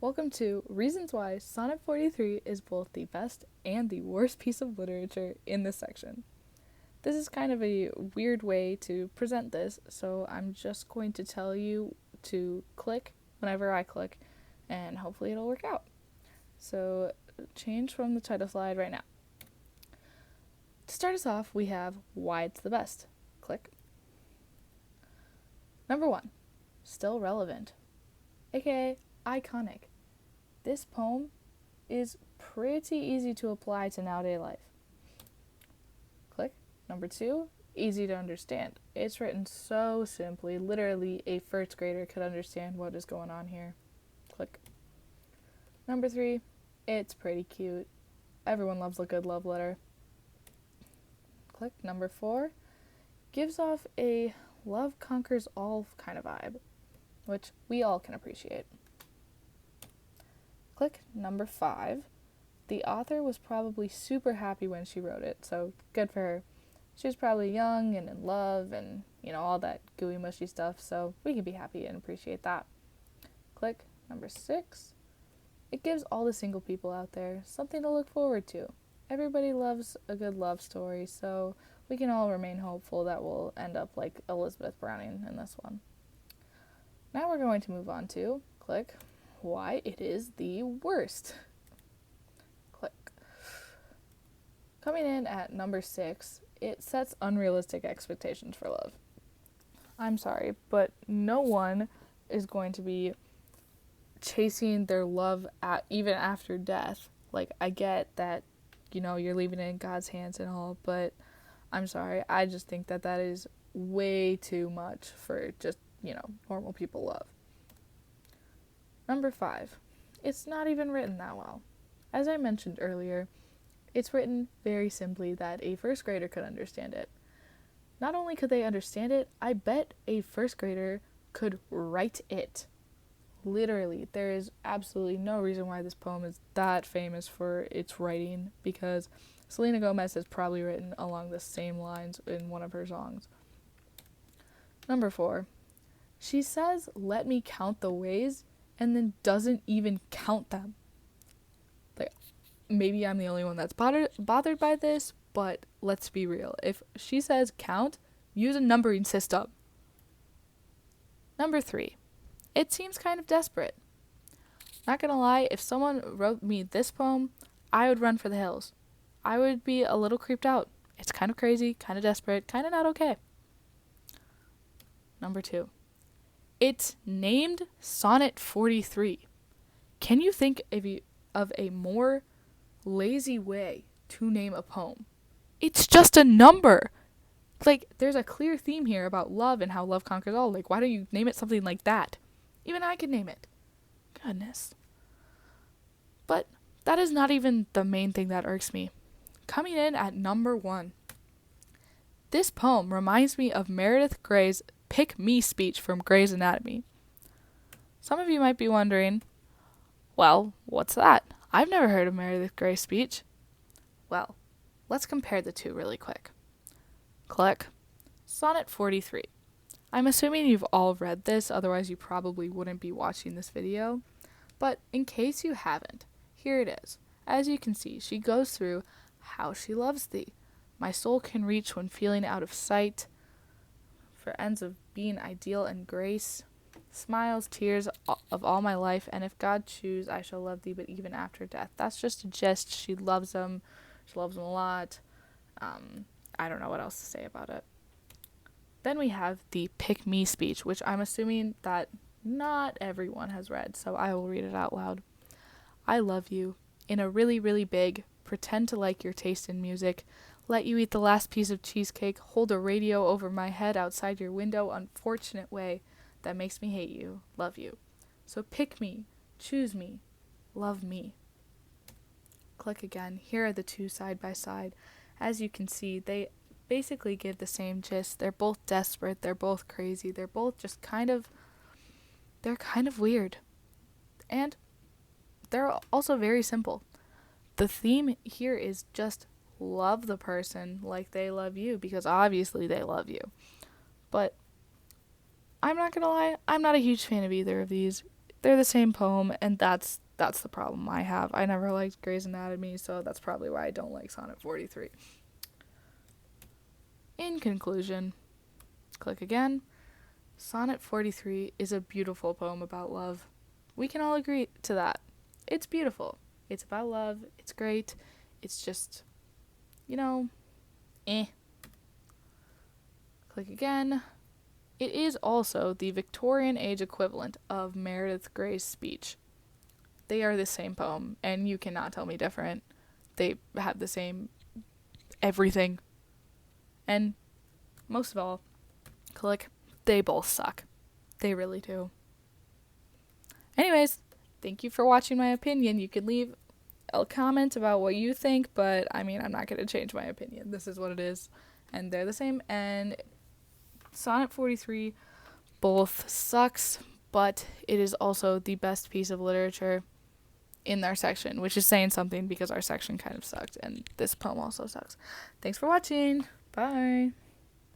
Welcome to Reasons Why Sonnet 43 is both the best and the worst piece of literature in this section. This is kind of a weird way to present this, so I'm just going to tell you to click whenever I click, and hopefully it'll work out. So, change from the title slide right now. To start us off, we have Why It's the Best. Click. Number 1, still relevant, aka iconic. This poem is pretty easy to apply to nowadays life. Click. Number 2, easy to understand. It's written so simply, literally a first grader could understand what is going on here. Click. Number 3, it's pretty cute. Everyone loves a good love letter. Click. Number 4, gives off a love conquers all kind of vibe, which we all can appreciate. Click. Number 5, the author was probably super happy when she wrote it, so good for her. She was probably young and in love and, all that gooey mushy stuff, so we can be happy and appreciate that. Click. Number 6, it gives all the single people out there something to look forward to. Everybody loves a good love story, so we can all remain hopeful that we'll end up like Elizabeth Browning in this one. Now we're going to move on to, click, why it is the worst. Click. Coming in at number 6, it sets unrealistic expectations for love. I'm sorry, but no one is going to be chasing their love even after death. Like, I get that, you're leaving it in God's hands and all, but I'm sorry, I just think that is way too much for just, normal people love. Number 5, it's not even written that well. As I mentioned earlier, it's written very simply that a first grader could understand it. Not only could they understand it, I bet a first grader could write it. Literally, there is absolutely no reason why this poem is that famous for its writing, because Selena Gomez has probably written along the same lines in one of her songs. Number 4, she says, "Let me count the ways," and then doesn't even count them. Like, maybe I'm the only one that's bothered by this, but let's be real. If she says count, use a numbering system. Number 3, it seems kind of desperate. Not gonna lie, if someone wrote me this poem, I would run for the hills. I would be a little creeped out. It's kind of crazy, kind of desperate, kind of not okay. Number 2, it's named Sonnet 43. Can you think of a more lazy way to name a poem? It's just a number. Like, there's a clear theme here about love and how love conquers all. Like, why don't you name it something like that? Even I could name it. Goodness. But that is not even the main thing that irks me. Coming in at number 1, this poem reminds me of Meredith Grey's Pick Me speech from Grey's Anatomy. Some of you might be wondering, well, what's that? I've never heard of Meredith Grey's speech. Well, let's compare the two really quick. Click. Sonnet 43. I'm assuming you've all read this, otherwise you probably wouldn't be watching this video. But in case you haven't, here it is. As you can see, she goes through how she loves thee. My soul can reach when feeling out of sight. For ends of being ideal and grace. Smiles, tears of all my life, and if God choose, I shall love thee, but even after death. That's just a gist. She loves him. She loves him a lot. I don't know what else to say about it. Then we have the Pick Me speech, which I'm assuming that not everyone has read, so I will read it out loud. I love you. In a really, really big, pretend to like your taste in music, let you eat the last piece of cheesecake, hold a radio over my head outside your window, unfortunate way that makes me hate you, love you. So pick me, choose me, love me. Click again. Here are the two side by side. As you can see, they basically give the same gist. They're both desperate, they're both crazy, they're both just kind of weird. And they're also very simple. The theme here is just love the person like they love you, because obviously they love you. But I'm not gonna lie, I'm not a huge fan of either of these. They're the same poem, and that's the problem I have. I never liked Grey's Anatomy, so that's probably why I don't like Sonnet 43. In conclusion, click again. Sonnet 43 is a beautiful poem about love. We can all agree to that. It's beautiful. It's about love. It's great. It's just, eh. Click again. It is also the Victorian age equivalent of Meredith Grey's speech. They are the same poem, and you cannot tell me different. They have the same everything. And most of all, click, they both suck. They really do. Anyways, thank you for watching my opinion. You can leave a comment about what you think, but I'm not going to change my opinion. This is what it is. And they're the same. And Sonnet 43 both sucks, but it is also the best piece of literature in their section, which is saying something because our section kind of sucked, and this poem also sucks. Thanks for watching. Bye.